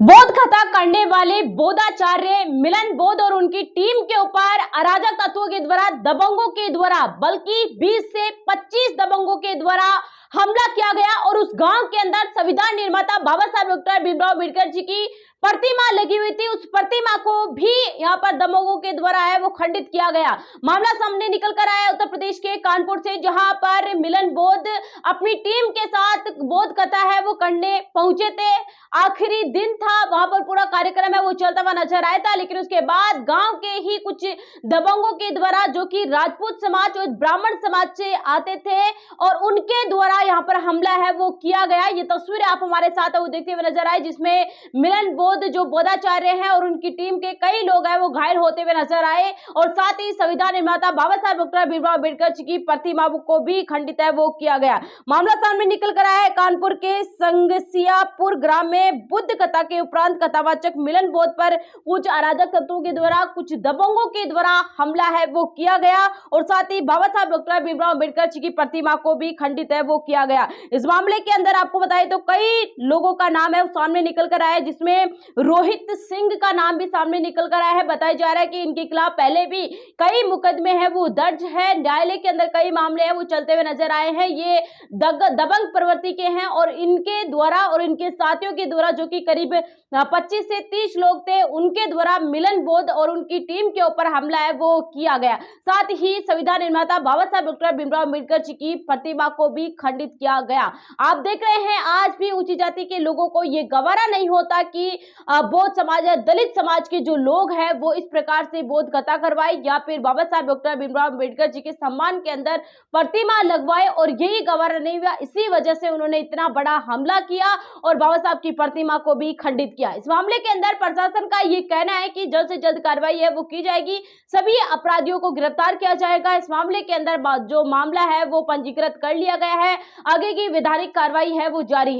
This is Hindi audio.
बौद्ध कथा करने वाले बोधाचार्य मिलन बौद्ध और उनकी टीम के ऊपर अराजक तत्वों के द्वारा दबंगों के द्वारा बल्कि 20 से 25 दबंगों के द्वारा हमला किया गया और उस गांव के अंदर संविधान निर्माता बाबा साहब डॉक्टर भीमराव अम्बेडकर जी की प्रतिमा लगी हुई थी। उस प्रतिमा को भी यहाँ पर दबंगों के द्वारा है वो खंडित किया गया। मामला सामने निकल कर आया उत्तर प्रदेश के कानपुर से, जहां पर मिलन बौद्ध अपनी टीम के साथ बौद्ध कथा है वो करने पहुंचे थे। आखिरी दिन था, वहां पर पूरा कार्यक्रम है वो चलता हुआ नजर आया था, लेकिन उसके बाद गांव के ही कुछ दबंगों के द्वारा, जो कि राजपूत समाज और ब्राह्मण समाज से आते थे, और उनके द्वारा यहाँ पर हमला है वो किया गया। ये तस्वीर आप हमारे साथ है वो देखते हुए नजर आए, जिसमें मिलन बौद्ध जो बोधाचार्य हैं और उनकी टीम के कई लोग हैं वो घायल होते हुए नजर आए, और साथ ही संविधान निर्माता बाबा साहब डॉक्टर भीमराव अम्बेडकर जी की प्रतिमा को भी खंडित है वो किया गया। मामला सामने निकल कर आया है कानपुर के संगसियापुर ग्राम में बुद्ध कथा के उपरांत कथावाचक मिलन बौद्ध पर कुछ अराजक तत्वों के द्वारा, कुछ दबंगों के द्वारा हमला है वो किया गया, और साथ ही बाबा साहब डॉक्टर भीमराव अम्बेडकर जी की प्रतिमा को भी खंडित है वो किया गया। इस मामले के अंदर आपको बताएं तो कई लोगों का नाम है वो सामने निकल कर आया है, जिसमें रोहित सिंह का नाम भी सामने निकल कर आया है। बताया जा रहा है कि इनके खिलाफ पहले भी कई मुकदमे हैं वो दर्ज है, न्यायालय के अंदर कई मामले हैं वो चलते हुए नजर आए हैं। ये दबंग प्रवृत्ति के हैं और इनके द्वारा और इनके साथियों के द्वारा, जो कि करीब 25 से 30 लोग थे, उनके द्वारा मिलन बौद्ध और उनकी टीम के ऊपर हमला है वो किया गया। साथ ही संविधान निर्माता बाबा साहब डॉक्टर भीमराव अम्बेडकर जी की प्रतिमा को भी खंडित किया गया। आप देख रहे हैं आज भी ऊंची जाति के लोगों को ये गवारा नहीं होता कि बौद्ध समाज या दलित समाज के जो लोग हैं वो इस प्रकार से बौद्ध कथा करवाए या फिर बाबा साहब डॉक्टर भीमराव अम्बेडकर जी के सम्मान के अंदर प्रतिमा लगवाए, और यही गवारा नहीं हुआ। इसी वजह से उन्होंने इतना बड़ा हमला किया और बाबा साहब की प्रतिमा को भी खंडित किया। इस मामले के अंदर प्रशासन का ये कहना है कि जल्द से जल्द कार्रवाई है वो की जाएगी, सभी अपराधियों को गिरफ्तार किया जाएगा। इस मामले के अंदर जो मामला है वो पंजीकृत कर लिया गया है, आगे की वैधानिक कार्रवाई है वो जारी है।